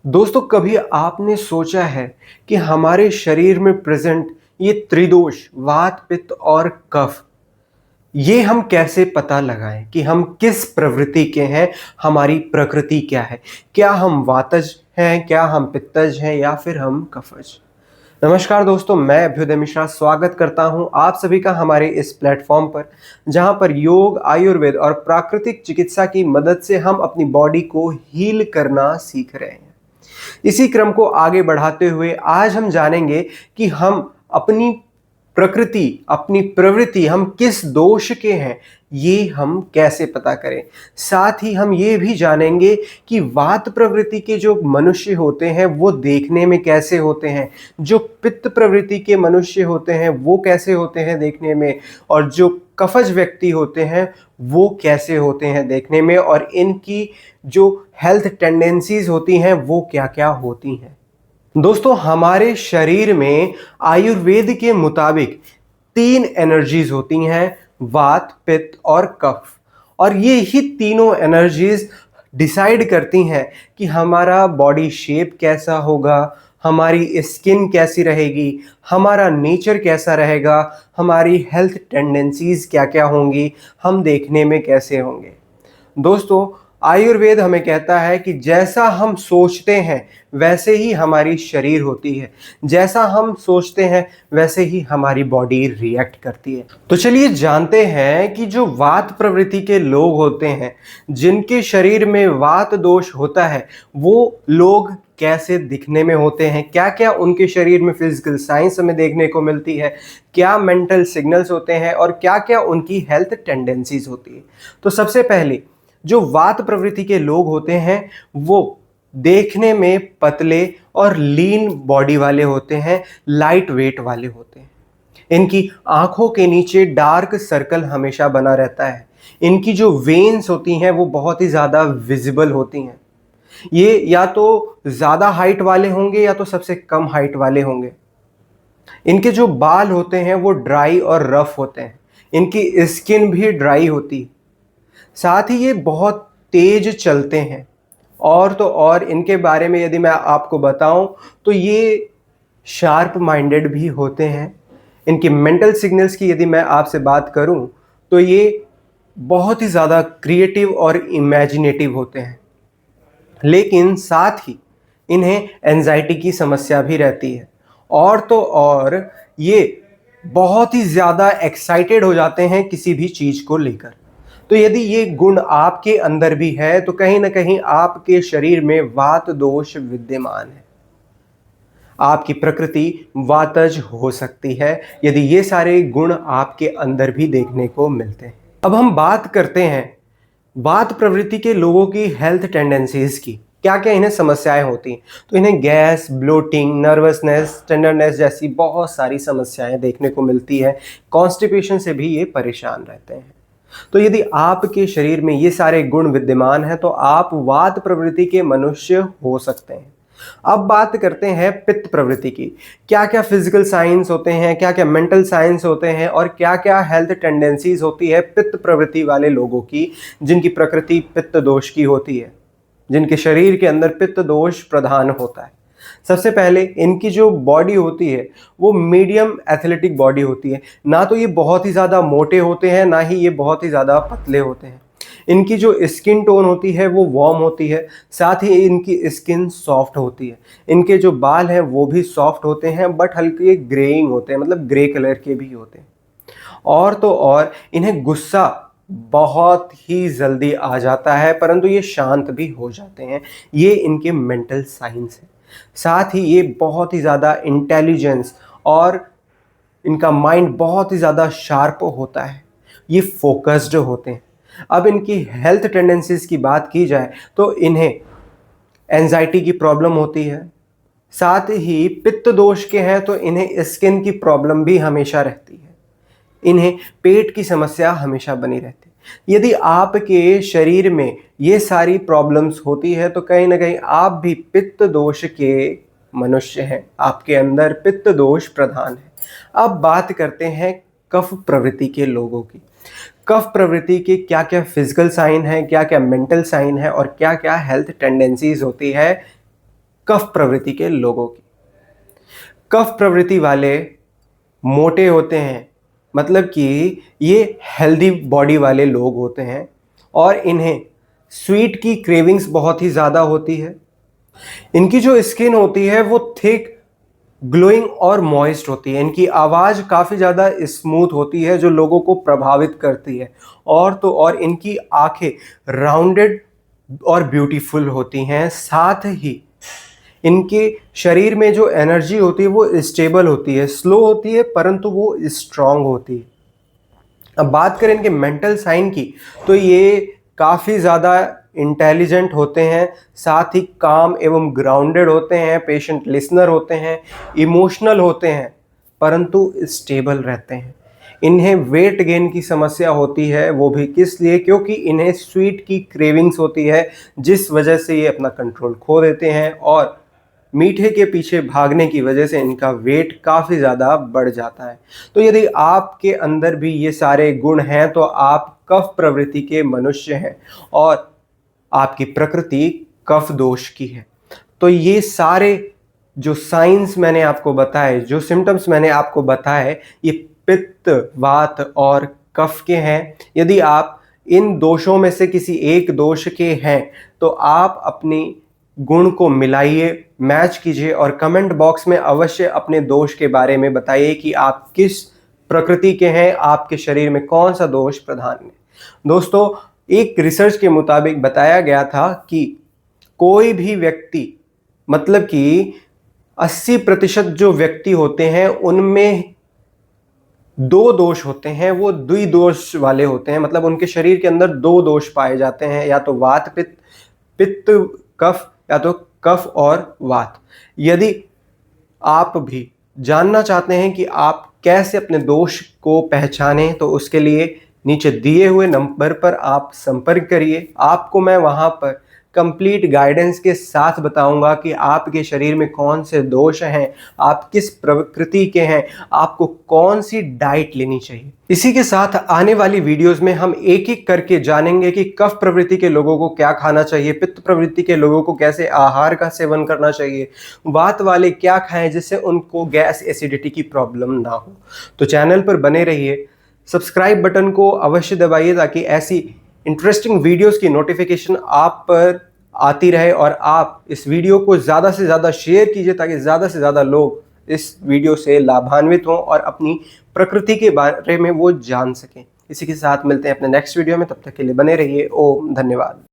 दोस्तों कभी आपने सोचा है कि हमारे शरीर में प्रेजेंट ये त्रिदोष वात पित्त और कफ ये हम कैसे पता लगाएं कि हम किस प्रवृत्ति के हैं। हमारी प्रकृति क्या है? क्या हम वातज हैं, क्या हम पित्तज हैं या फिर हम कफज? नमस्कार दोस्तों, मैं अभ्युदय मिश्रा स्वागत करता हूं आप सभी का हमारे इस प्लेटफॉर्म पर, जहां पर योग, आयुर्वेद और प्राकृतिक चिकित्सा की मदद से हम अपनी बॉडी को हील करना सीख रहे हैं। इसी क्रम को आगे बढ़ाते हुए आज हम जानेंगे कि हम अपनी प्रकृति, अपनी प्रवृत्ति, हम किस दोष के हैं, ये हम कैसे पता करें। साथ ही हम ये भी जानेंगे कि वात प्रवृत्ति के जो मनुष्य होते हैं वो देखने में कैसे होते हैं, जो पित्त प्रवृत्ति के मनुष्य होते हैं वो कैसे होते हैं देखने में, और जो कफज व्यक्ति होते हैं वो कैसे होते हैं देखने में, और इनकी जो हेल्थ टेंडेंसीज होती हैं वो क्या क्या होती हैं। दोस्तों हमारे शरीर में आयुर्वेद के मुताबिक 3 एनर्जीज होती हैं, वात, पित्त और कफ। और ये ही तीनों एनर्जीज डिसाइड करती हैं कि हमारा बॉडी शेप कैसा होगा, हमारी स्किन कैसी रहेगी, हमारा नेचर कैसा रहेगा, हमारी हेल्थ टेंडेंसीज क्या क्या होंगी, हम देखने में कैसे होंगे। दोस्तों आयुर्वेद हमें कहता है कि जैसा हम सोचते हैं वैसे ही हमारी शरीर होती है, जैसा हम सोचते हैं वैसे ही हमारी बॉडी रिएक्ट करती है। तो चलिए जानते हैं कि जो वात प्रवृत्ति के लोग होते हैं, जिनके शरीर में वात दोष होता है, वो लोग कैसे दिखने में होते हैं, क्या क्या उनके शरीर में फिजिकल साइंस हमें देखने को मिलती है, क्या मेंटल सिग्नल्स होते हैं और क्या क्या उनकी हेल्थ टेंडेंसीज होती है। तो सबसे पहले जो वात प्रवृत्ति के लोग होते हैं वो देखने में पतले और लीन बॉडी वाले होते हैं, लाइट वेट वाले होते हैं। इनकी आंखों के नीचे डार्क सर्कल हमेशा बना रहता है। इनकी जो वेन्स होती हैं वो बहुत ही ज़्यादा विजिबल होती हैं। ये या तो ज़्यादा हाइट वाले होंगे या तो सबसे कम हाइट वाले होंगे। इनके जो बाल होते हैं वो ड्राई और रफ होते हैं। इनकी स्किन भी ड्राई होती है। साथ ही ये बहुत तेज चलते हैं। और तो और इनके बारे में यदि मैं आपको बताऊं तो ये शार्प माइंडेड भी होते हैं। इनके मेंटल सिग्नल्स की यदि मैं आपसे बात करूं तो ये बहुत ही ज़्यादा क्रिएटिव और इमेजिनेटिव होते हैं। लेकिन साथ ही इन्हें एंजाइटी की समस्या भी रहती है। और तो और ये बहुत ही ज़्यादा एक्साइटेड हो जाते हैं किसी भी चीज़ को लेकर। तो यदि ये गुण आपके अंदर भी है तो कहीं ना कहीं आपके शरीर में वात दोष विद्यमान है। आपकी प्रकृति वातज हो सकती है यदि ये सारे गुण आपके अंदर भी देखने को मिलते हैं। अब हम बात करते हैं वात प्रवृत्ति के लोगों की हेल्थ टेंडेंसीज की, क्या क्या इन्हें समस्याएं होती हैं। तो इन्हें गैस, ब्लोटिंग, नर्वसनेस, टेंडरनेस जैसी बहुत सारी समस्याएं देखने को मिलती है। कॉन्स्टिपेशन से भी ये परेशान रहते हैं। तो यदि आपके शरीर में ये सारे गुण विद्यमान हैं तो आप वात प्रवृत्ति के मनुष्य हो सकते हैं। अब बात करते हैं पित्त प्रवृत्ति की। क्या क्या फिजिकल साइंस होते हैं, क्या क्या मेंटल साइंस होते हैं और क्या क्या हेल्थ टेंडेंसीज होती है पित्त प्रवृत्ति वाले लोगों की, जिनकी प्रकृति पित्त दोष की होती है, जिनके शरीर के अंदर पित्त दोष प्रधान होता है। सबसे पहले इनकी जो बॉडी होती है वो मीडियम एथलेटिक बॉडी होती है। ना तो ये बहुत ही ज़्यादा मोटे होते हैं, ना ही ये बहुत ही ज़्यादा पतले होते हैं। इनकी जो स्किन टोन होती है वो वार्म होती है। साथ ही इनकी स्किन सॉफ्ट होती है। इनके जो बाल हैं वो भी सॉफ्ट होते हैं बट हल्के ग्रेइंग होते हैं, मतलब ग्रे कलर के भी होते हैं। और तो और इन्हें गुस्सा बहुत ही जल्दी आ जाता है, परंतु ये शांत भी हो जाते हैं। ये इनके मेंटल साइंस है। साथ ही ये बहुत ही ज़्यादा इंटेलिजेंस और इनका माइंड बहुत ही ज़्यादा शार्प होता है। ये फोकस्ड होते हैं। अब इनकी हेल्थ टेंडेंसीज की बात की जाए तो इन्हें एंजाइटी की प्रॉब्लम होती है। साथ ही पित्त दोष के हैं तो इन्हें स्किन की प्रॉब्लम भी हमेशा रहती है। इन्हें पेट की समस्या हमेशा बनी रहती है। यदि आपके शरीर में ये सारी प्रॉब्लम्स होती है तो कहीं ना कहीं आप भी पित्त दोष के मनुष्य हैं, आपके अंदर पित्त दोष प्रधान है। अब बात करते हैं कफ प्रवृत्ति के लोगों की। कफ प्रवृत्ति के क्या क्या फिजिकल साइन है, क्या क्या मेंटल साइन है और क्या क्या हेल्थ टेंडेंसीज होती है कफ प्रवृत्ति के लोगों की। कफ प्रवृत्ति वाले मोटे होते हैं, मतलब कि ये हेल्दी बॉडी वाले लोग होते हैं और इन्हें स्वीट की क्रेविंग्स बहुत ही ज़्यादा होती है। इनकी जो स्किन होती है वो थिक, ग्लोइंग और मॉइस्ट होती है। इनकी आवाज़ काफ़ी ज़्यादा स्मूथ होती है जो लोगों को प्रभावित करती है। और तो और इनकी आंखें राउंडेड और ब्यूटीफुल होती हैं। साथ ही इनके शरीर में जो एनर्जी होती है वो स्टेबल होती है, स्लो होती है परंतु वो स्ट्रांग होती है। अब बात करें इनके मेंटल साइन की, तो ये काफ़ी ज़्यादा इंटेलिजेंट होते हैं, साथ ही काम एवं ग्राउंडेड होते हैं, पेशेंट लिसनर होते हैं, इमोशनल होते हैं परंतु स्टेबल रहते हैं। इन्हें वेट गेन की समस्या होती है, वो भी किस लिए? क्योंकि इन्हें स्वीट की क्रेविंग्स होती है जिस वजह से ये अपना कंट्रोल खो देते हैं और मीठे के पीछे भागने की वजह से इनका वेट काफ़ी ज़्यादा बढ़ जाता है। तो यदि आपके अंदर भी ये सारे गुण हैं तो आप कफ प्रवृत्ति के मनुष्य हैं और आपकी प्रकृति कफ दोष की है। तो ये सारे जो साइंस मैंने आपको बताए, जो सिम्टम्स मैंने आपको बताए, ये पित्त, वात और कफ के हैं। यदि आप इन दोषों में से किसी एक दोष के हैं तो आप अपनी गुण को मिलाइए, मैच कीजिए और कमेंट बॉक्स में अवश्य अपने दोष के बारे में बताइए कि आप किस प्रकृति के हैं, आपके शरीर में कौन सा दोष प्रधान है। दोस्तों, एक रिसर्च के मुताबिक बताया गया था कि कोई भी व्यक्ति, मतलब कि 80% जो व्यक्ति होते हैं उनमें 2 दोष होते हैं, वो द्विदोष वाले होते हैं। मतलब उनके शरीर के अंदर 2 दोष पाए जाते हैं, या तो वात पित्त, पित्त कफ, या तो कफ और वात। यदि आप भी जानना चाहते हैं कि आप कैसे अपने दोष को पहचानें तो उसके लिए नीचे दिए हुए नंबर पर आप संपर्क करिए। आपको मैं वहां पर कंप्लीट गाइडेंस के साथ बताऊंगा कि आपके शरीर में कौन से दोष हैं, आप किस प्रकृति के हैं, आपको कौन सी डाइट लेनी चाहिए। इसी के साथ आने वाली वीडियोस में हम एक एक करके जानेंगे कि कफ प्रवृत्ति के लोगों को क्या खाना चाहिए, पित्त प्रवृत्ति के लोगों को कैसे आहार का सेवन करना चाहिए, वात वाले क्या खाएं जिससे उनको गैस एसिडिटी की प्रॉब्लम ना हो। तो चैनल पर बने रहिए, सब्सक्राइब बटन को अवश्य दबाइए ताकि ऐसी इंटरेस्टिंग वीडियोस की नोटिफिकेशन आप पर आती रहे और आप इस वीडियो को ज़्यादा से ज़्यादा शेयर कीजिए ताकि ज़्यादा से ज़्यादा लोग इस वीडियो से लाभान्वित हों और अपनी प्रकृति के बारे में वो जान सकें। इसी के साथ मिलते हैं अपने नेक्स्ट वीडियो में, तब तक के लिए बने रहिए। ओम धन्यवाद।